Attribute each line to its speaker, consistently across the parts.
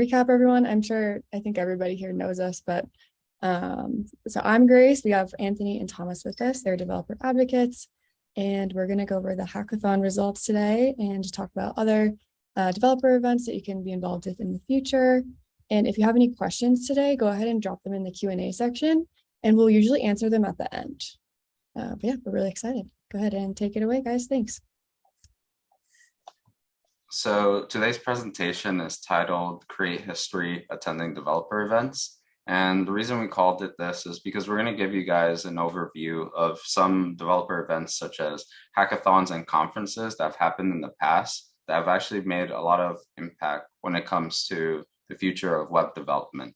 Speaker 1: Recap, everyone. I think everybody here knows us, but so I'm Grace. We have Anthony and Thomas with us. They're developer advocates, and we're going to go over the hackathon results today and just talk about other developer events that you can be involved with in the future. And if you have any questions today, go ahead and drop them in the Q&A section, and we'll usually answer them at the end. But yeah, we're really excited. Go ahead and take it away, guys. Thanks.
Speaker 2: So today's presentation is titled Create History Attending Developer Events. And the reason we called it this is because we're going to give you guys an overview of some developer events such as hackathons and conferences that have happened in the past that have actually made a lot of impact when it comes to the future of web development.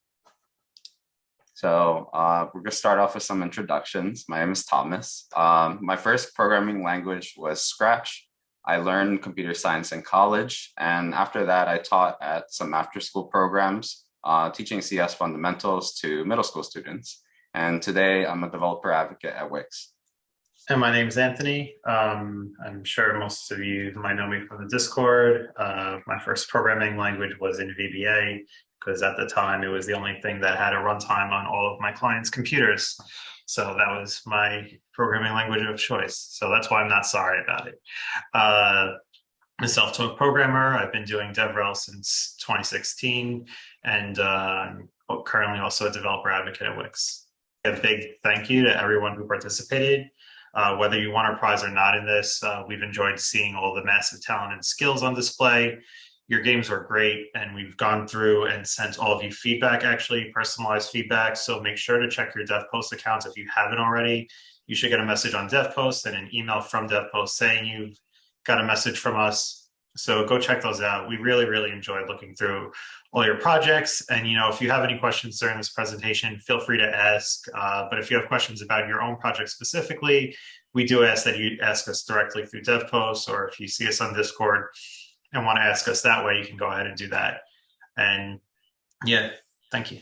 Speaker 2: So we're going to start off with some introductions. My name is Thomas. My first programming language was Scratch. I learned computer science in college, and after that, I taught at some after-school programs, teaching CS fundamentals to middle school students. And today, I'm a developer advocate at Wix.
Speaker 3: And my name is Anthony. I'm sure most of you might know me from the Discord. My first programming language was in VBA, because at the time, it was the only thing that had a runtime on all of my clients' computers. So that was my programming language of choice. So that's why I'm not sorry about it. I'm a self-taught programmer. I've been doing DevRel since 2016, and I'm currently also a developer advocate at Wix. A big thank you to everyone who participated. Whether you won a prize or not in this, we've enjoyed seeing all the massive talent and skills on display. Your games were great, and we've gone through and sent all of you feedback, actually personalized feedback. So make sure to check your Devpost accounts if you haven't already. You should get a message on Devpost and an email from Devpost saying you've got a message from us. So go check those out. We really, really enjoyed looking through all your projects. And if you have any questions during this presentation, feel free to ask. But if you have questions about your own project specifically, we do ask that you ask us directly through Devpost, or if you see us on Discord and want to ask us that way, you can go ahead and do that. And yeah, thank you.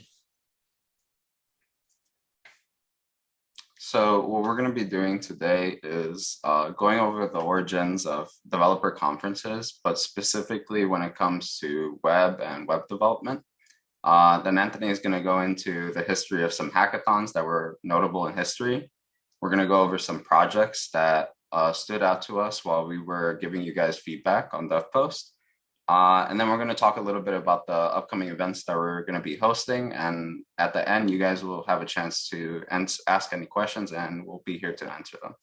Speaker 2: So what we're going to be doing today is going over the origins of developer conferences, but specifically when it comes to web and web development. Then Anthony is going to go into the history of some hackathons that were notable in history. We're going to go over some projects that stood out to us while we were giving you guys feedback on Devpost. And then we're going to talk a little bit about the upcoming events that we're going to be hosting. And at the end, you guys will have a chance to ask any questions, and we'll be here to answer them.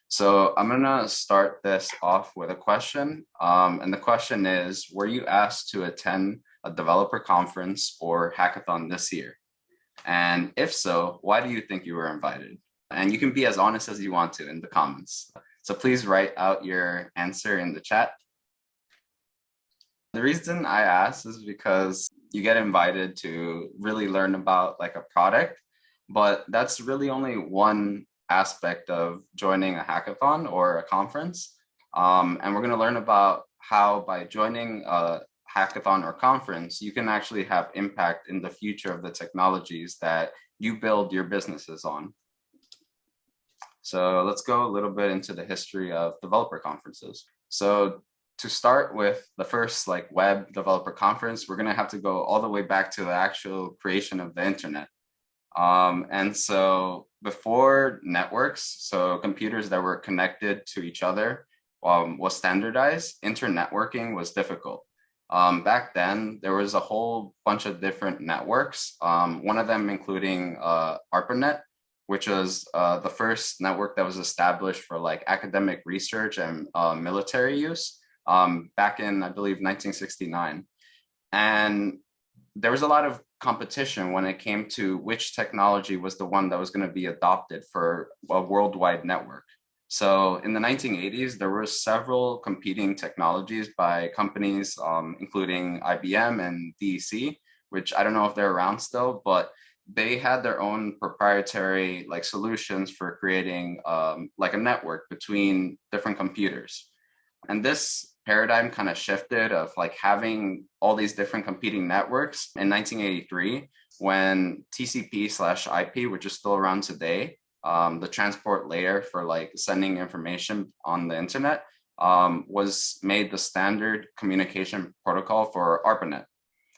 Speaker 2: So I'm going to start this off with a question. And the question is, were you asked to attend a developer conference or hackathon this year? And if so, why do you think you were invited? And you can be as honest as you want to in the comments. So please write out your answer in the chat. The reason I asked is because you get invited to really learn about like a product, but that's really only one aspect of joining a hackathon or a conference. And we're going to learn about how by joining a hackathon or conference, you can actually have impact in the future of the technologies that you build your businesses on. So let's go a little bit into the history of developer conferences. So to start with the first web developer conference, we're going to have to go all the way back to the actual creation of the internet. And so before networks, so computers that were connected to each other was standardized, internetworking was difficult. Back then, there was a whole bunch of different networks, one of them including ARPANET, which was the first network that was established for academic research and military use back in, I believe, 1969. And there was a lot of competition when it came to which technology was the one that was going to be adopted for a worldwide network. So in the 1980s, there were several competing technologies by companies, including IBM and DEC, which I don't know if they're around still, but they had their own proprietary solutions for creating a network between different computers. And this paradigm kind of shifted of having all these different competing networks in 1983 when TCP/IP, which is still around today, the transport layer for sending information on the internet, was made the standard communication protocol for ARPANET.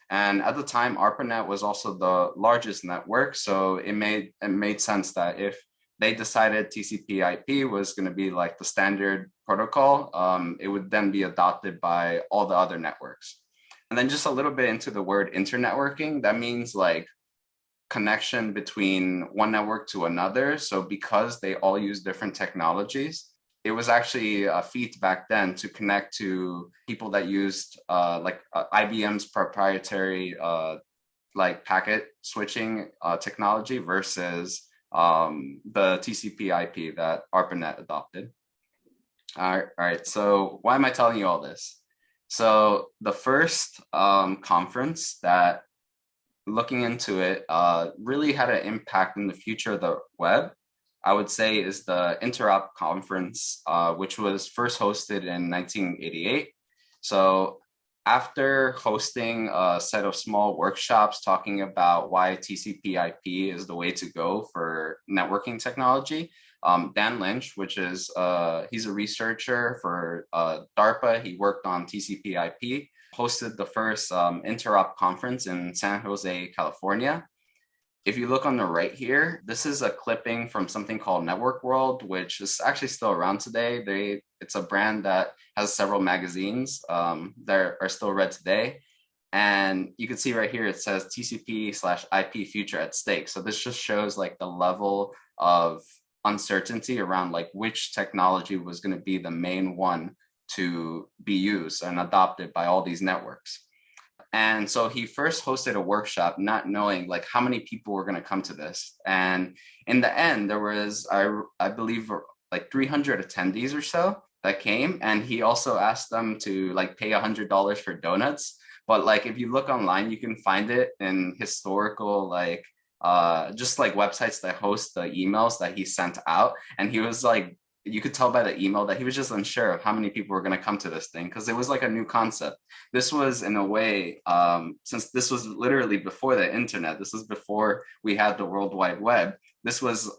Speaker 2: And at the time, ARPANET was also the largest network. So it made sense that if they decided TCP/IP was going to be like the standard protocol, it would then be adopted by all the other networks. And then just a little bit into the word internetworking, that means like connection between one network to another. So because they all use different technologies, it was actually a feat back then to connect to people that used IBM's proprietary like packet switching technology versus the TCP/IP that ARPANET adopted. All right. So why am I telling you all this? So the first conference that, looking into it, really had an impact in the future of the web, I would say, is the Interop conference, which was first hosted in 1988. So after hosting a set of small workshops talking about why TCP/IP is the way to go for networking technology, Dan Lynch, which is, he's a researcher for DARPA. He worked on TCP/IP, hosted the first Interop conference in San Jose, California. If you look on the right here, this is a clipping from something called Network World, which is actually still around today. It's a brand that has several magazines that are still read today. And you can see right here, it says TCP/IP future at stake. So this just shows like the level of uncertainty around like which technology was going to be the main one to be used and adopted by all these networks. And so he first hosted a workshop not knowing like how many people were going to come to this. And in the end, there was, I believe, like 300 attendees or so that came. And he also asked them to like pay $100 for donuts. But like, if you look online, you can find it in historical, like, just like websites that host the emails that he sent out. And he was like, you could tell by the email that he was just unsure of how many people were going to come to this thing because it was like a new concept. This was, in a way, since this was literally before the internet, this was before we had the World Wide Web. This was,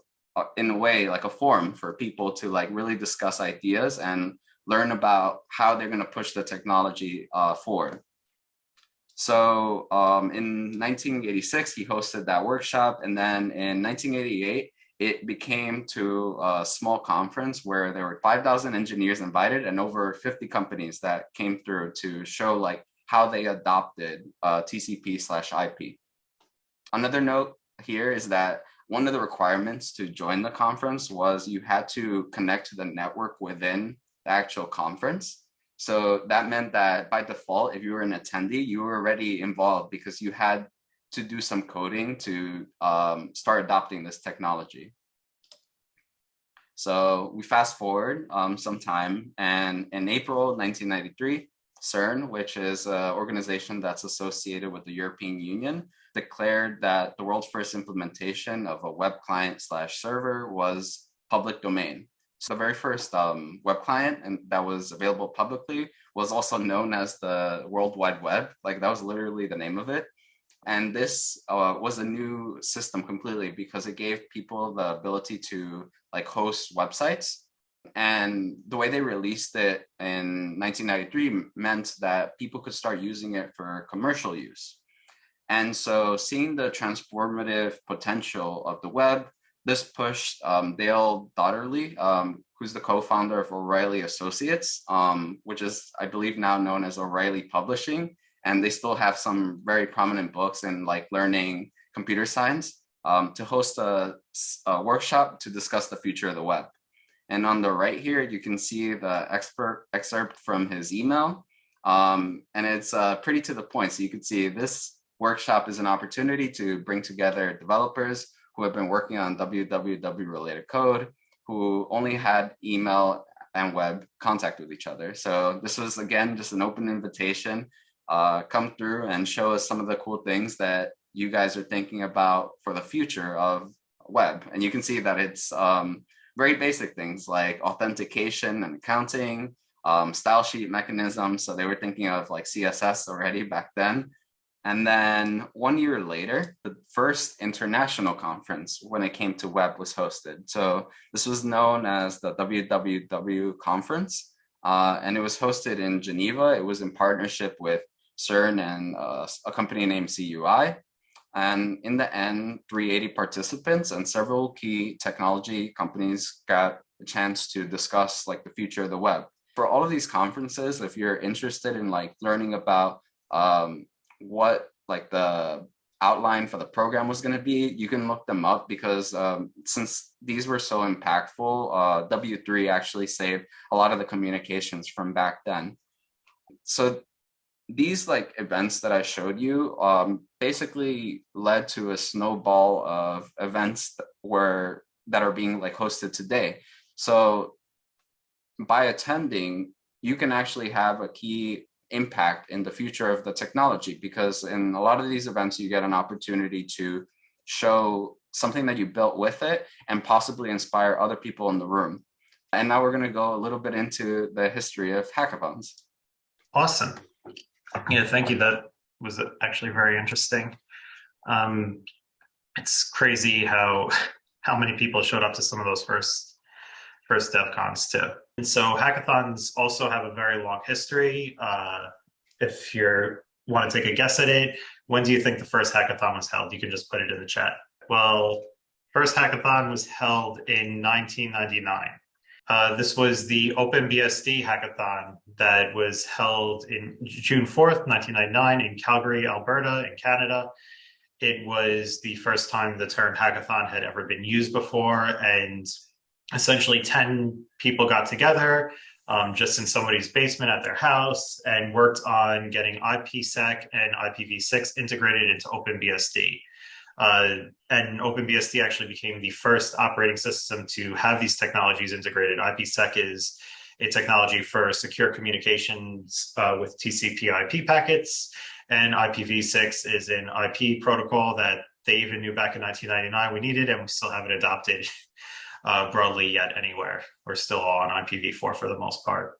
Speaker 2: in a way, like a forum for people to like really discuss ideas and learn about how they're going to push the technology forward. So in 1986, he hosted that workshop. And then in 1988, it became to a small conference where there were 5,000 engineers invited and over 50 companies that came through to show like how they adopted TCP/IP. Another note here is that one of the requirements to join the conference was you had to connect to the network within the actual conference. So that meant that by default, if you were an attendee, you were already involved because you had to do some coding to start adopting this technology. So we fast forward some time, and in April 1993, CERN, which is an organization that's associated with the European Union, declared that the world's first implementation of a web client/server was public domain. So the very first web client and that was available publicly was also known as the World Wide Web. Like that was literally the name of it. And this was a new system completely because it gave people the ability to like host websites. And the way they released it in 1993 meant that people could start using it for commercial use. And so seeing the transformative potential of the web, this pushed Dale Dotterly, who's the co-founder of O'Reilly Associates, which is, I believe, now known as O'Reilly Publishing. And they still have some very prominent books in like learning computer science, to host a workshop to discuss the future of the web. And on the right here, you can see the excerpt from his email. And it's pretty to the point. So you can see this workshop is an opportunity to bring together developers who have been working on www related code, who only had email and web contact with each other. So this was, again, just an open invitation. Come through and show us some of the cool things that you guys are thinking about for the future of web. And you can see that it's very basic things like authentication and accounting, style sheet mechanisms. So they were thinking of like CSS already back then. And then 1 year later, the first international conference when it came to web was hosted. So this was known as the WWW conference. And it was hosted in Geneva. It was in partnership with CERN, and a company named CUI. And in the end, 380 participants and several key technology companies got a chance to discuss like the future of the web. For all of these conferences, if you're interested in like learning about what like the outline for the program was going to be, you can look them up, because since these were so impactful, W3 actually saved a lot of the communications from back then. So these like events that I showed you basically led to a snowball of events that are being like hosted today. So by attending, you can actually have a key impact in the future of the technology, because in a lot of these events, you get an opportunity to show something that you built with it and possibly inspire other people in the room. And now we're going to go a little bit into the history of hackathons.
Speaker 3: Awesome. Yeah, thank you. That was actually very interesting. It's crazy how many people showed up to some of those first DevCons too. And so hackathons also have a very long history. If you want to take a guess at it, when do you think the first hackathon was held? You can just put it in the chat. Well, first hackathon was held in 1999. This was the OpenBSD hackathon that was held in June 4th, 1999 in Calgary, Alberta, in Canada. It was the first time the term hackathon had ever been used before, and essentially 10 people got together just in somebody's basement at their house and worked on getting IPsec and IPv6 integrated into OpenBSD. And OpenBSD actually became the first operating system to have these technologies integrated. IPsec is a technology for secure communications with TCP/IP packets, and IPv6 is an IP protocol that they even knew back in 1999 we needed, and we still haven't adopted broadly yet anywhere. We're still all on IPv4 for the most part.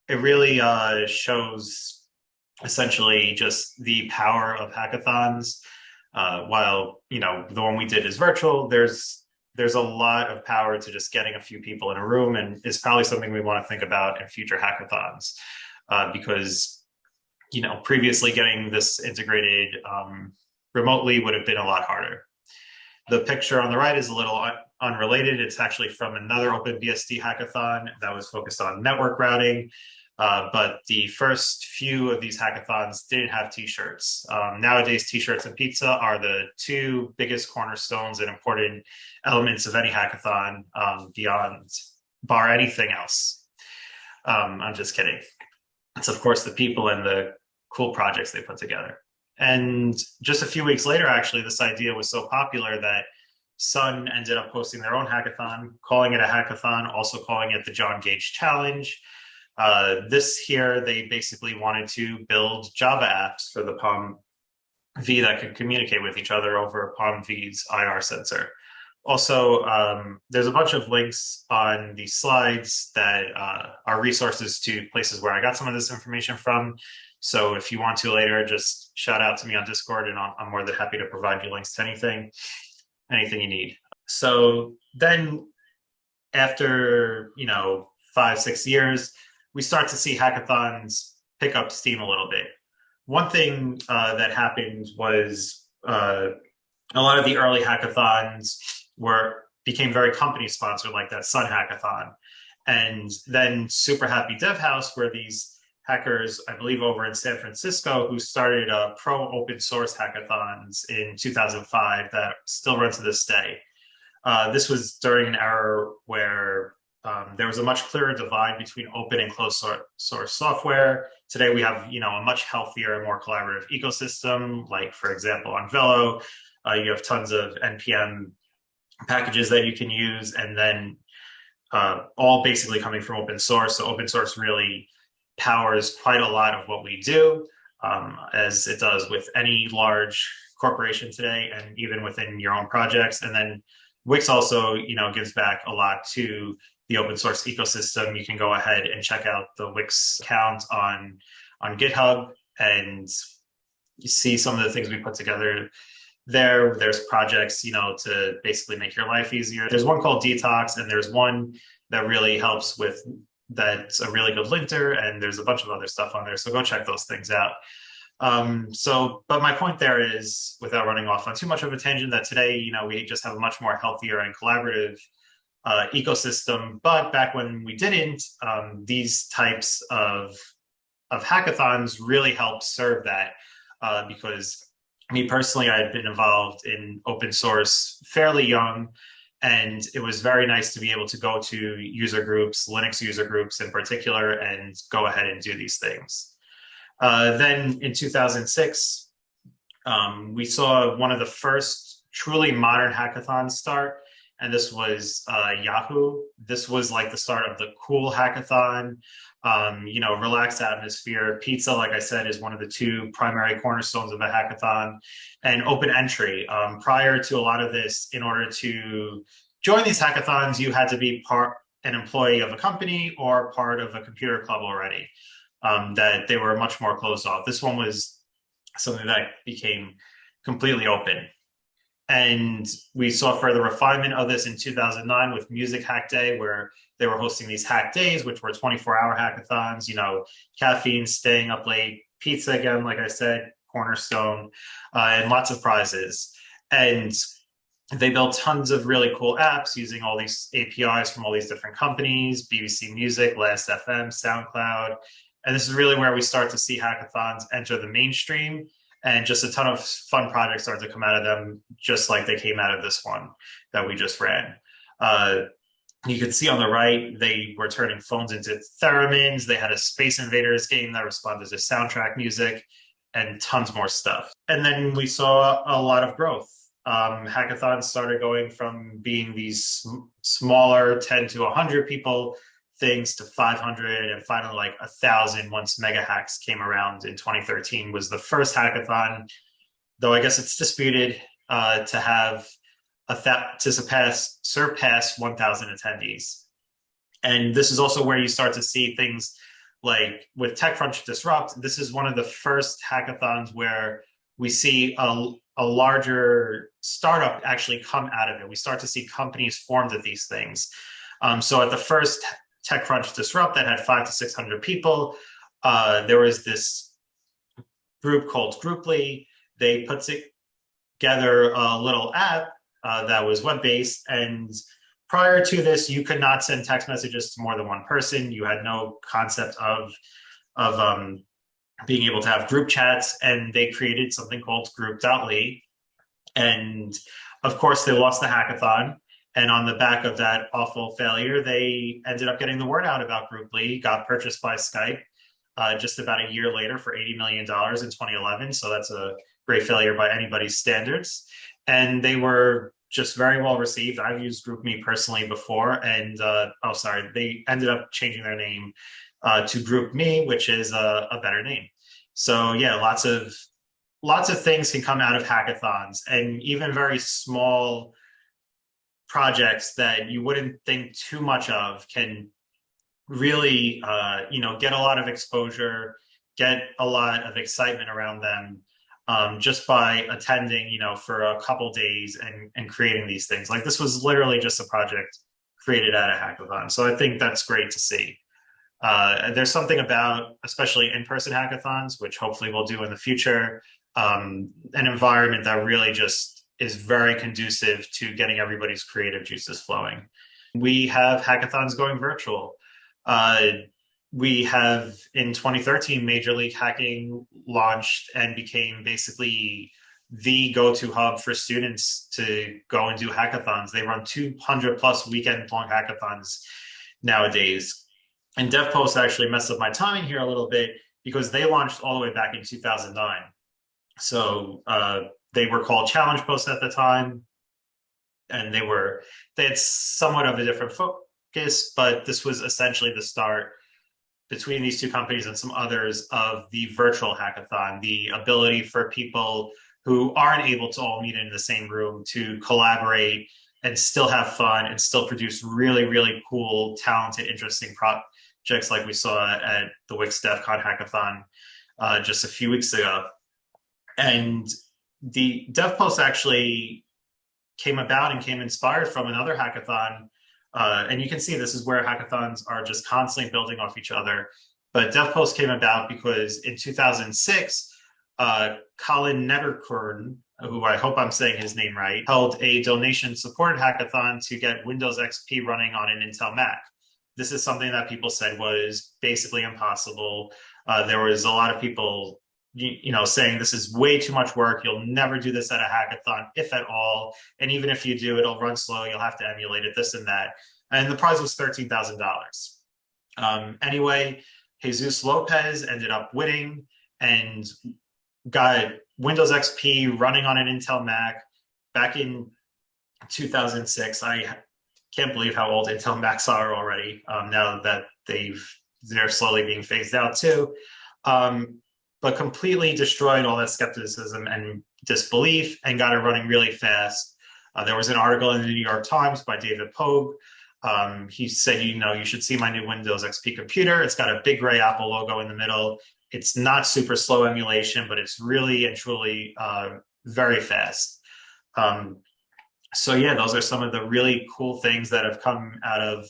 Speaker 3: It really shows essentially just the power of hackathons. While the one we did is virtual, there's a lot of power to just getting a few people in a room, and it's probably something we want to think about in future hackathons, because previously getting this integrated remotely would have been a lot harder. The picture on the right is a little unrelated. It's actually from another OpenBSD hackathon that was focused on network routing. But the first few of these hackathons didn't have t-shirts. Nowadays, t-shirts and pizza are the two biggest cornerstones and important elements of any hackathon bar anything else. I'm just kidding. It's, of course, the people and the cool projects they put together. And just a few weeks later, actually, this idea was so popular that Sun ended up hosting their own hackathon, calling it a hackathon, also calling it the John Gage Challenge. This here, they basically wanted to build Java apps for the Palm V that could communicate with each other over Palm V's IR sensor. Also, there's a bunch of links on these slides that are resources to places where I got some of this information from. So if you want to later, just shout out to me on Discord, and I'm more than happy to provide you links to anything you need. So then after, 5-6 years, we start to see hackathons pick up steam a little bit. One thing that happened was a lot of the early hackathons became very company sponsored, like that Sun hackathon. And then Super Happy Dev House, where these hackers, I believe over in San Francisco, who started pro open source hackathons in 2005 that still run to this day. This was during an era where there was a much clearer divide between open and closed source software. Today, we have a much healthier and more collaborative ecosystem. Like, for example, on Velo, you have tons of NPM packages that you can use, and then all basically coming from open source. So open source really powers quite a lot of what we do, as it does with any large corporation today, and even within your own projects. And then Wix also, gives back a lot to the open source ecosystem. You can go ahead and check out the Wix account on GitHub, and you see some of the things we put together there. There's projects, to basically make your life easier. There's one called Detox, and there's one that really helps with that's a really good linter, and there's a bunch of other stuff on there. So go check those things out. But my point there is, without running off on too much of a tangent, that today, we just have a much more healthier and collaborative ecosystem. But back when we didn't, these types of hackathons really helped serve that, because me personally, I had been involved in open source fairly young, and it was very nice to be able to go to user groups, Linux user groups in particular, and go ahead and do these things. Then in 2006, we saw one of the first truly modern hackathons start, and this was Yahoo. This was like the start of the cool hackathon, relaxed atmosphere. Pizza, like I said, is one of the two primary cornerstones of a hackathon, and open entry. Prior to a lot of this, in order to join these hackathons, you had to be an employee of a company or part of a computer club already. That they were much more closed off. This one was something that became completely open. And we saw further refinement of this in 2009 with Music Hack Day, where they were hosting these hack days, which were 24-hour hackathons, caffeine, staying up late, pizza again, like I said, cornerstone, and lots of prizes. And they built tons of really cool apps using all these APIs from all these different companies, BBC Music, Last.fm, SoundCloud. And this is really where we start to see hackathons enter the mainstream, and just a ton of fun projects start to come out of them, just like they came out of this one that we just ran. You can see on the right, they were turning phones into theremins. They had a Space Invaders game that responded to soundtrack music, and tons more stuff. And then we saw a lot of growth. Hackathons started going from being these smaller 10 to 100 people things to 500, and finally like 1,000 once Mega Hacks came around in 2013. Was the first hackathon, though I guess it's disputed, to have surpass 1,000 attendees. And this is also where you start to see things like with TechCrunch Disrupt. This is one of the first hackathons where we see a larger startup actually come out of it. We start to see companies formed at these things. So at the first TechCrunch Disrupt that had 500 to 600 people, there was this group called Grouply. They put together a little app that was web-based, and prior to this, you could not send text messages to more than one person. You had no concept of being able to have group chats, and they created something called group.ly. And of course, they lost the hackathon. And on the back of that awful failure, they ended up getting the word out about Grouply, got purchased by Skype just about a year later for $80 million in 2011. So that's a great failure by anybody's standards. And they were just very well received. I've used GroupMe personally before, and they ended up changing their name to GroupMe, which is a better name. So yeah, lots of things can come out of hackathons, and even very small projects that you wouldn't think too much of can really, get a lot of exposure, get a lot of excitement around them, just by attending, for a couple days and creating these things. Like this was literally just a project created at a hackathon. So I think that's great to see. There's something about, especially in-person hackathons, which hopefully we'll do in the future, an environment that really just is very conducive to getting everybody's creative juices flowing. We have hackathons going virtual. We have, in 2013, Major League Hacking launched and became basically the go-to hub for students to go and do hackathons. They run 200 plus weekend-long hackathons nowadays. And Devpost actually messed up my timing here a little bit because they launched all the way back in 2009. So they were called Challenge Post at the time, and they had somewhat of a different focus, but this was essentially the start between these two companies and some others of the virtual hackathon, the ability for people who aren't able to all meet in the same room to collaborate and still have fun and still produce really, really cool, talented, interesting projects like we saw at the Wix DevCon Hackathon just a few weeks ago. And the Devpost actually came about and came inspired from another hackathon. And you can see this is where hackathons are just constantly building off each other. But Devpost came about because in 2006, Colin Netterkorn, who I hope I'm saying his name right, held a donation supported hackathon to get Windows XP running on an Intel Mac. This is something that people said was basically impossible. There was a lot of people, saying this is way too much work. You'll never do this at a hackathon, if at all. And even if you do, it'll run slow. You'll have to emulate it, this and that. And the prize was $13,000. Anyway, Jesus Lopez ended up winning and got Windows XP running on an Intel Mac back in 2006. I can't believe how old Intel Macs are already, now that they're slowly being phased out too. But completely destroyed all that skepticism and disbelief and got it running really fast. There was an article in the New York Times by David Pogue. He said, you should see my new Windows XP computer. It's got a big gray Apple logo in the middle. It's not super slow emulation, but it's really and truly very fast. So yeah, those are some of the really cool things that have come out of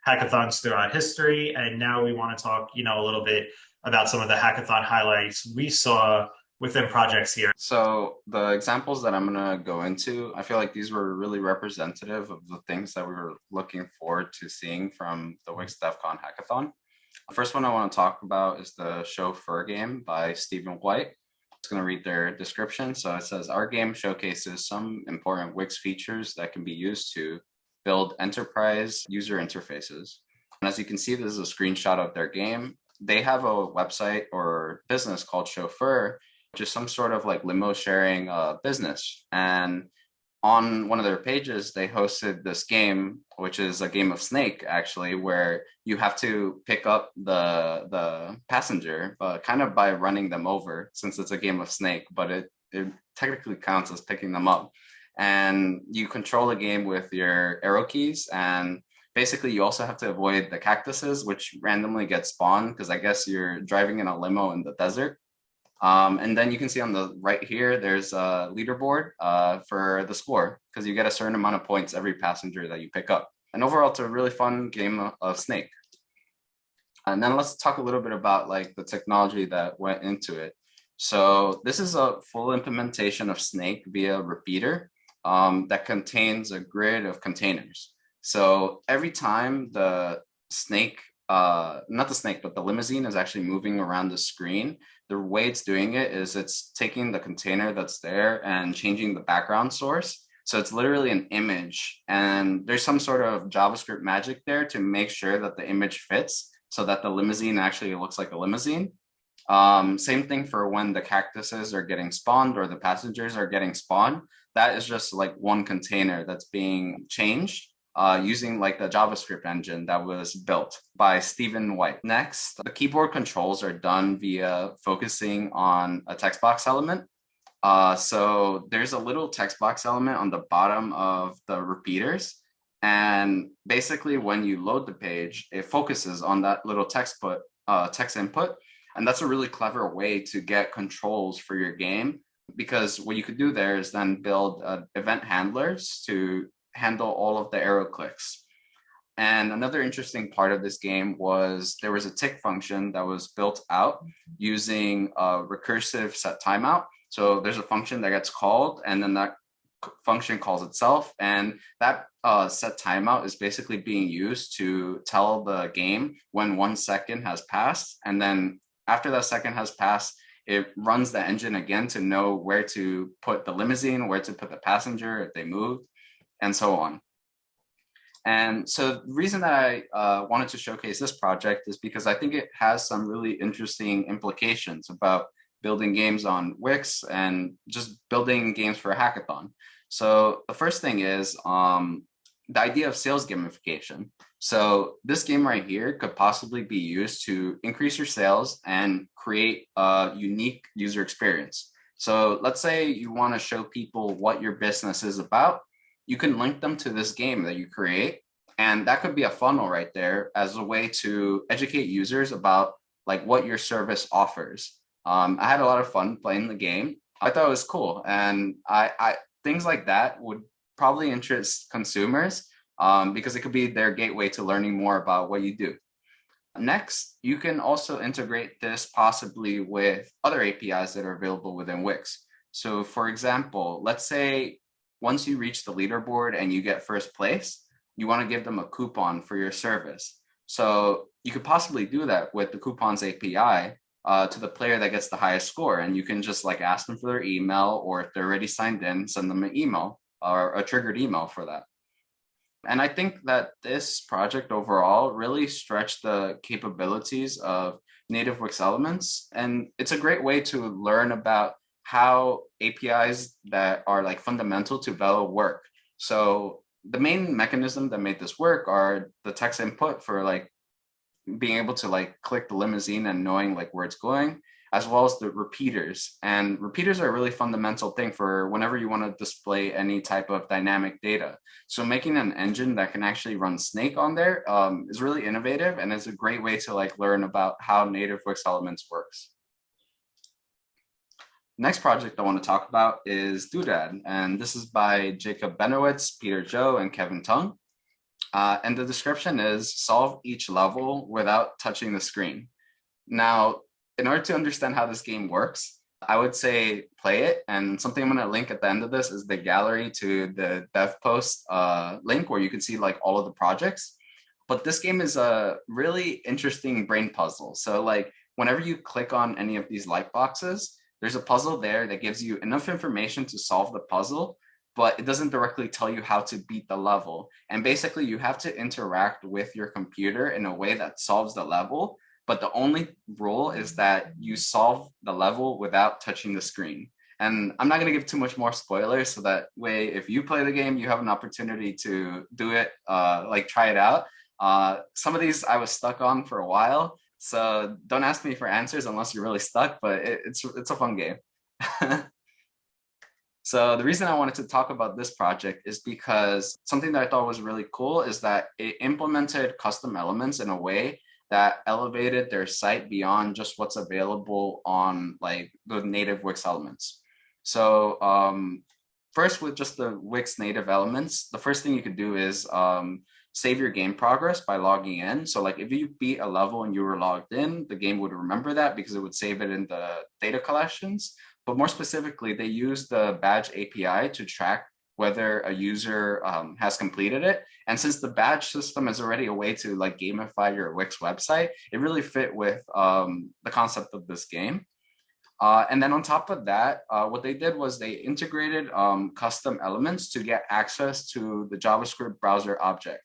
Speaker 3: hackathons throughout history. And now we want to talk, a little bit about some of the hackathon highlights we saw within projects here.
Speaker 2: So the examples that I'm going to go into, I feel like these were really representative of the things that we were looking forward to seeing from the Wix DevCon hackathon. The first one I want to talk about is the ShowFur Game by Stephen White. I'm going to read their description. So it says, our game showcases some important Wix features that can be used to build enterprise user interfaces. And as you can see, this is a screenshot of their game. They have a website or business called ShowFur, which is some sort of like limo sharing business. And on one of their pages, they hosted this game, which is a game of Snake, actually, where you have to pick up the passenger, but kind of by running them over, since it's a game of Snake, but it technically counts as picking them up. And you control the game with your arrow keys. And basically, you also have to avoid the cactuses, which randomly get spawned, because I guess you're driving in a limo in the desert. And then you can see on the right here, there's a leaderboard for the score, because you get a certain amount of points every passenger that you pick up. And overall, it's a really fun game of Snake. And then let's talk a little bit about like the technology that went into it. So this is a full implementation of Snake via repeater that contains a grid of containers. So every time the snake, not the snake, but the limousine is actually moving around the screen, the way it's doing it is it's taking the container that's there and changing the background source. So it's literally an image, and there's some sort of JavaScript magic there to make sure that the image fits so that the limousine actually looks like a limousine. Same thing for when the cactuses are getting spawned or the passengers are getting spawned. That is just like one container that's being changed using like the JavaScript engine that was built by Stephen White. Next, the keyboard controls are done via focusing on a text box element. So there's a little text box element on the bottom of the repeaters. And basically when you load the page, it focuses on that little text input. And that's a really clever way to get controls for your game, because what you could do there is then build event handlers to handle all of the arrow clicks. And another interesting part of this game was there was a tick function that was built out using a recursive set timeout. So there's a function that gets called, and then that function calls itself. And that set timeout is basically being used to tell the game when 1 second has passed. And then after that second has passed, it runs the engine again to know where to put the limousine, where to put the passenger if they moved, and so on. And so the reason that I wanted to showcase this project is because I think it has some really interesting implications about building games on Wix and just building games for a hackathon. So the first thing is the idea of sales gamification. So this game right here could possibly be used to increase your sales and create a unique user experience. So let's say you want to show people what your business is about. You can link them to this game that you create. And that could be a funnel right there as a way to educate users about like what your service offers. I had a lot of fun playing the game. I thought it was cool. And I things like that would probably interest consumers because it could be their gateway to learning more about what you do. Next, you can also integrate this possibly with other APIs that are available within Wix. So for example, let's say once you reach the leaderboard and you get first place, you want to give them a coupon for your service. So you could possibly do that with the coupons API to the player that gets the highest score. And you can just like ask them for their email, or if they're already signed in, send them an email or a triggered email for that. And I think that this project overall really stretched the capabilities of native Wix elements. And it's a great way to learn about how APIs that are like fundamental to Velo work. So the main mechanism that made this work are the text input for like being able to like click the limousine and knowing like where it's going, as well as the repeaters. And repeaters are a really fundamental thing for whenever you want to display any type of dynamic data. So making an engine that can actually run Snake on there is really innovative, and it's a great way to like learn about how native Wix Elements works. Next project I want to talk about is Doodad, and this is by Jacob Benowitz, Peter Joe, and Kevin Tung. And the description is solve each level without touching the screen. Now, in order to understand how this game works, I would say play it. And something I'm going to link at the end of this is the gallery to the Devpost link where you can see like all of the projects. But this game is a really interesting brain puzzle. So like whenever you click on any of these light boxes, there's a puzzle there that gives you enough information to solve the puzzle, but it doesn't directly tell you how to beat the level. And basically you have to interact with your computer in a way that solves the level. But the only rule is that you solve the level without touching the screen. And I'm not going to give too much more spoilers, so that way, if you play the game, you have an opportunity to do it, like try it out. Some of these I was stuck on for a while, so don't ask me for answers unless you're really stuck, but it's a fun game. So the reason I wanted to talk about this project is because something that I thought was really cool is that it implemented custom elements in a way that elevated their site beyond just what's available on like the native Wix elements. So first, with just the Wix native elements, the first thing you could do is save your game progress by logging in. So like if you beat a level and you were logged in, the game would remember that because it would save it in the data collections. But more specifically, they use the badge API to track whether a user has completed it. And since the badge system is already a way to like gamify your Wix website, it really fit with the concept of this game. And then on top of that, what they did was they integrated custom elements to get access to the JavaScript browser object.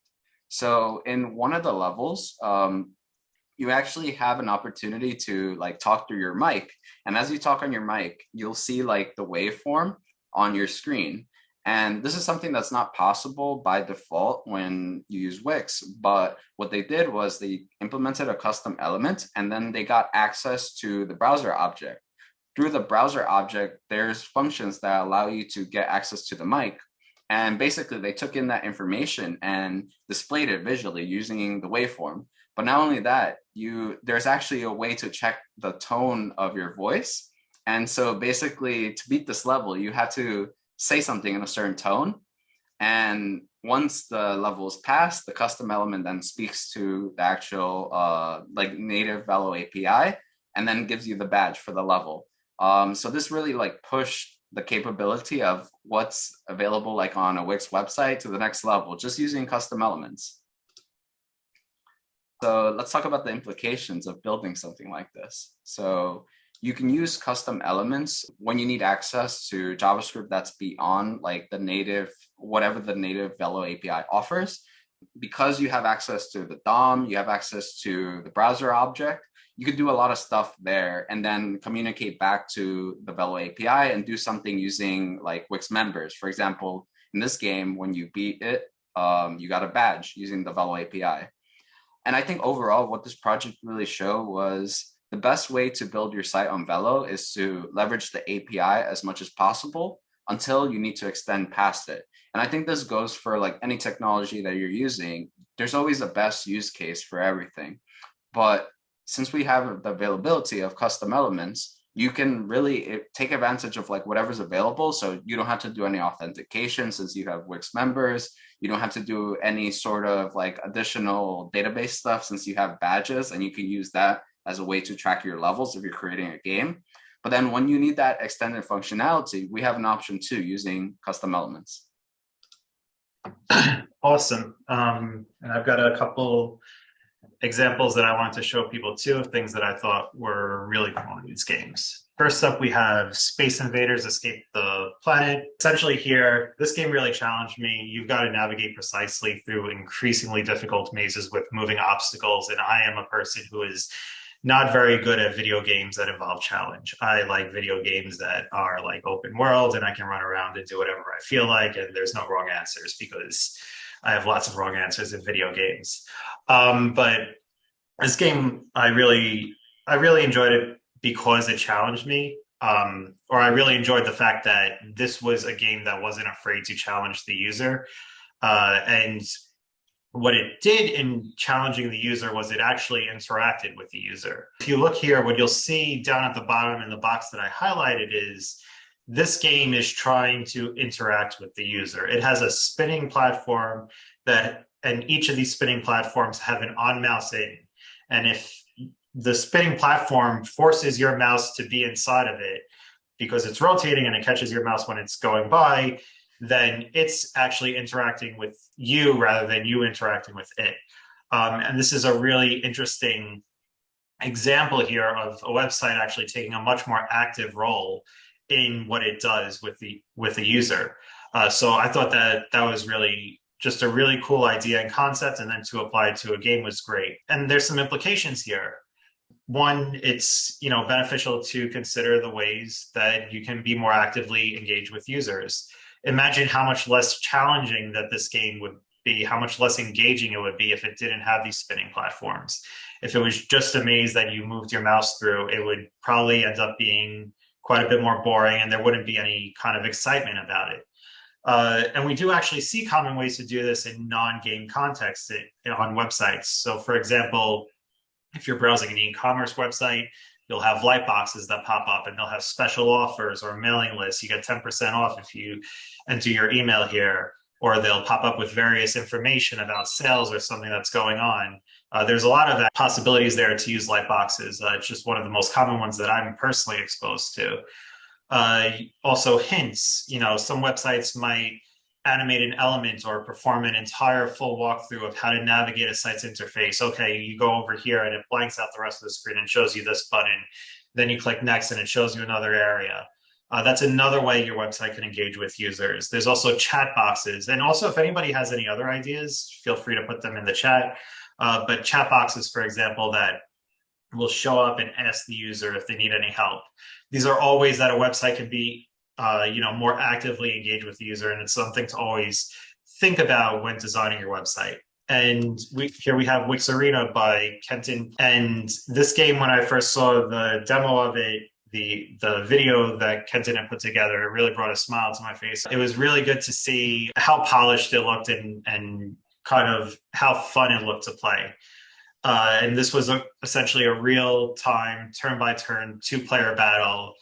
Speaker 2: So in one of the levels, you actually have an opportunity to like talk through your mic. And as you talk on your mic, you'll see like the waveform on your screen. And this is something that's not possible by default when you use Wix. But what they did was they implemented a custom element, and then they got access to the browser object. Through the browser object, there's functions that allow you to get access to the mic. And basically, they took in that information and displayed it visually using the waveform. But not only that, there's actually a way to check the tone of your voice. And so basically, to beat this level, you have to say something in a certain tone. And once the level is passed, the custom element then speaks to the actual like native Velo API and then gives you the badge for the level. So this really like pushed the capability of what's available like on a Wix website to the next level, just using custom elements. So let's talk about the implications of building something like this. So you can use custom elements when you need access to JavaScript that's beyond like the native, whatever the native Velo API offers. Because you have access to the DOM, you have access to the browser object, you could do a lot of stuff there and then communicate back to the Velo API and do something using like Wix members. For example, in this game, when you beat it, you got a badge using the Velo API. And I think overall what this project really showed was the best way to build your site on Velo is to leverage the API as much as possible until you need to extend past it. And I think this goes for like any technology that you're using. There's always a best use case for everything. But since we have the availability of custom elements, you can really take advantage of like whatever's available. So you don't have to do any authentication since you have Wix members. You don't have to do any sort of like additional database stuff since you have badges, and you can use that as a way to track your levels if you're creating a game. But then when you need that extended functionality, we have an option too using custom elements.
Speaker 3: Awesome. And I've got a couple examples that I wanted to show people too of things that I thought were really cool in these games. First up, we have Space Invaders Escape the Planet. Essentially here, this game really challenged me. You've got to navigate precisely through increasingly difficult mazes with moving obstacles, and I am a person who is not very good at video games that involve challenge. I like video games that are like open world and I can run around and do whatever I feel like, and there's no wrong answers because I have lots of wrong answers in video games. But this game, I really enjoyed it because it challenged me. Or I really enjoyed the fact that this was a game that wasn't afraid to challenge the user. And what it did in challenging the user was it actually interacted with the user. If you look here, what you'll see down at the bottom in the box that I highlighted is this game is trying to interact with the user. It has a spinning platform and each of these spinning platforms have an on mouse in. And if the spinning platform forces your mouse to be inside of it because it's rotating and it catches your mouse when it's going by, then it's actually interacting with you rather than you interacting with it. And this is a really interesting example here of a website actually taking a much more active role in what it does with the user. So I thought that was really just a really cool idea and concept, and then to apply it to a game was great. And there's some implications here. One, it's beneficial to consider the ways that you can be more actively engaged with users. Imagine how much less challenging that this game would be, how much less engaging it would be if it didn't have these spinning platforms. If it was just a maze that you moved your mouse through, it would probably end up being quite a bit more boring and there wouldn't be any kind of excitement about it. And we do actually see common ways to do this in non-game contexts on websites. So for example, if you're browsing an e-commerce website, you'll have light boxes that pop up and they'll have special offers or mailing lists. You get 10% off if you enter your email here, or they'll pop up with various information about sales or something that's going on. There's a lot of possibilities there to use light boxes. It's just one of the most common ones that I'm personally exposed to. Also hints, some websites might animate an element or perform an entire full walkthrough of how to navigate a site's interface. Okay, you go over here and it blanks out the rest of the screen and shows you this button. Then you click next and it shows you another area. That's another way your website can engage with users. There's also chat boxes. And also, if anybody has any other ideas, feel free to put them in the chat. But chat boxes, for example, that will show up and ask the user if they need any help. These are all ways that a website can be more actively engage with the user, and it's something to always think about when designing your website. And here we have Wix Arena by Kenton. And this game, when I first saw the demo of it, the video that Kenton had put together, it really brought a smile to my face. It was really good to see how polished it looked and kind of how fun it looked to play. And this was essentially a real-time, turn-by-turn, two-player battle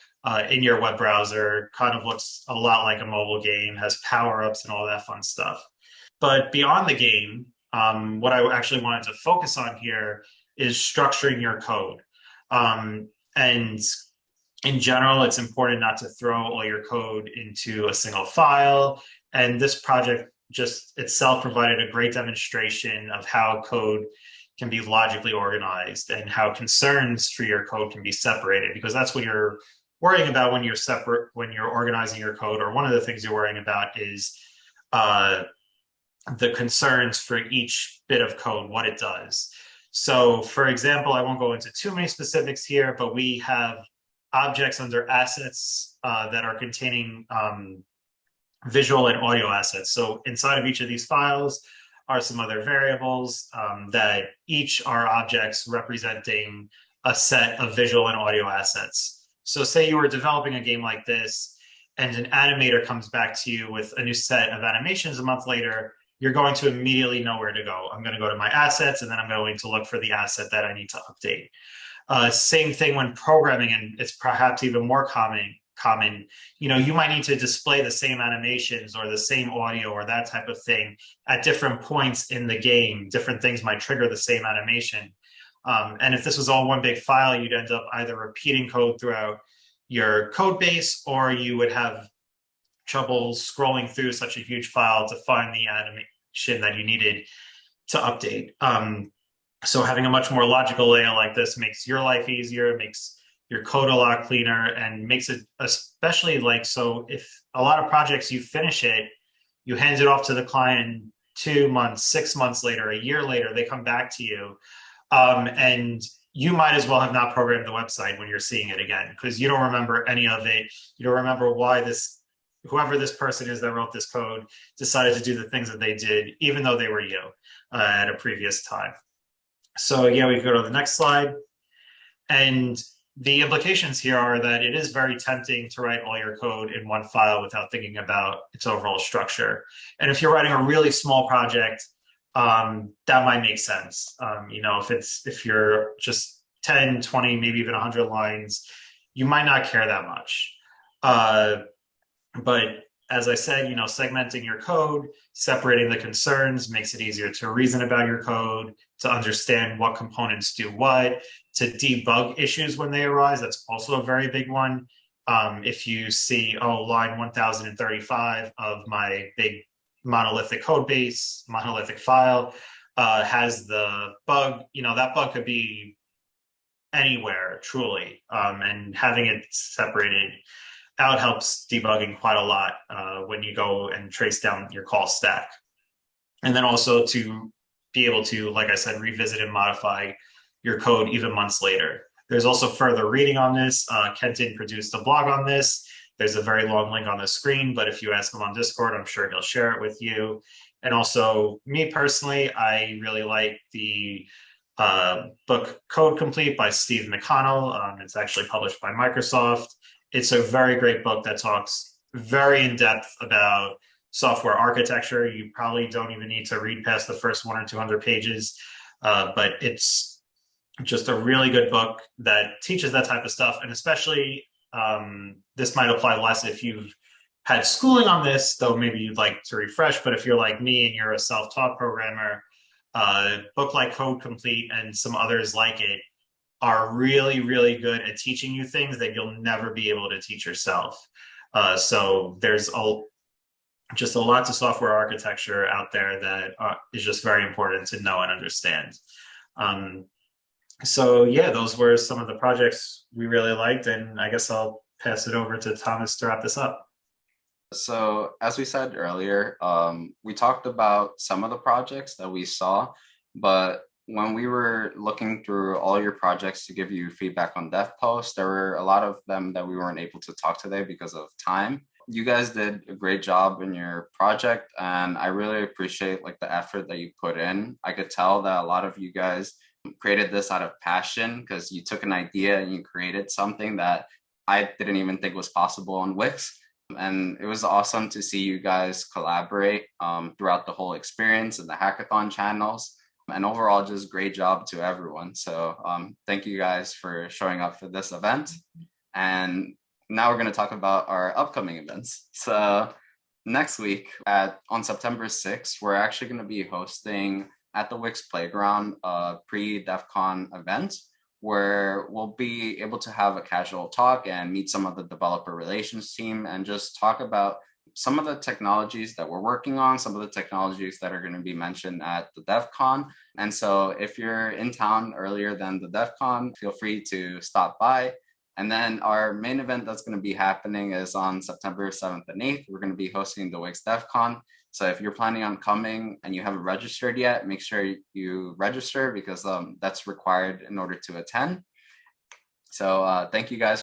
Speaker 3: in your web browser. Kind of looks a lot like a mobile game, has power-ups and all that fun stuff. But beyond the game, what I actually wanted to focus on here is structuring your code. And in general, it's important not to throw all your code into a single file. And this project just itself provided a great demonstration of how code can be logically organized and how concerns for your code can be separated, because that's what you're worrying about when you're organizing your code, or one of the things you're worrying about is the concerns for each bit of code, what it does. So for example, I won't go into too many specifics here, but we have objects under assets that are containing visual and audio assets. So inside of each of these files are some other variables that each are objects representing a set of visual and audio assets. So say you were developing a game like this and an animator comes back to you with a new set of animations a month later, you're going to immediately know where to go. I'm going to go to my assets and then I'm going to look for the asset that I need to update. Same thing when programming, and it's perhaps even more common. You might need to display the same animations or the same audio or that type of thing at different points in the game. Different things might trigger the same animation. And if this was all one big file, you'd end up either repeating code throughout your code base, or you would have trouble scrolling through such a huge file to find the animation that you needed to update. So having a much more logical layout like this makes your life easier, it makes your code a lot cleaner, and makes it especially so if a lot of projects you finish it, you hand it off to the client 2 months, 6 months later, a year later, they come back to you. And you might as well have not programmed the website when you're seeing it again, because you don't remember any of it. You don't remember why whoever this person is that wrote this code decided to do the things that they did, even though they were you at a previous time. So yeah, we can go to the next slide. And the implications here are that it is very tempting to write all your code in one file without thinking about its overall structure. And if you're writing a really small project, that might make sense. If you're just 10, 20, maybe even 100 lines, you might not care that much. But as I said, segmenting your code, separating the concerns makes it easier to reason about your code, to understand what components do what, to debug issues when they arise. That's also a very big one. If you see, line 1035 of my big monolithic code base, monolithic file has the bug, that bug could be anywhere, truly. And having it separated out helps debugging quite a lot when you go and trace down your call stack. And then also to be able to, like I said, revisit and modify your code even months later. There's also further reading on this. Kenton produced a blog on this. There's a very long link on the screen, but if you ask him on Discord, I'm sure he'll share it with you. And also, me personally, I really like the book Code Complete by Steve McConnell. It's actually published by Microsoft. It's a very great book that talks very in depth about software architecture. You probably don't even need to read past the first 100 or 200 pages, but it's just a really good book that teaches that type of stuff. And especially, this might apply less if you've had schooling on this, though maybe you'd like to refresh. But if you're like me and you're a self-taught programmer, a book like Code Complete and some others like it are really, really good at teaching you things that you'll never be able to teach yourself. So there's just a lot of software architecture out there that is just very important to know and understand. So yeah, those were some of the projects we really liked, and I guess I'll pass it over to Thomas to wrap this up.
Speaker 2: So as we said earlier, we talked about some of the projects that we saw, but when we were looking through all your projects to give you feedback on Devpost, there were a lot of them that we weren't able to talk today because of time. You guys did a great job in your project, and I really appreciate the effort that you put in. I could tell that a lot of you guys created this out of passion because you took an idea and you created something that I didn't even think was possible on Wix. And it was awesome to see you guys collaborate throughout the whole experience and the hackathon channels. And overall, just great job to everyone. So thank you guys for showing up for this event. And now we're going to talk about our upcoming events. So next week on September 6th, we're actually going to be hosting at the Wix Playground a pre-DevCon event where we'll be able to have a casual talk and meet some of the developer relations team and just talk about some of the technologies that we're working on, some of the technologies that are going to be mentioned at the DevCon. And so if you're in town earlier than the DevCon, feel free to stop by. And then our main event that's going to be happening is on September 7th and 8th. We're going to be hosting the Wix DevCon. So if you're planning on coming and you haven't registered yet, make sure you register because that's required in order to attend. So thank you guys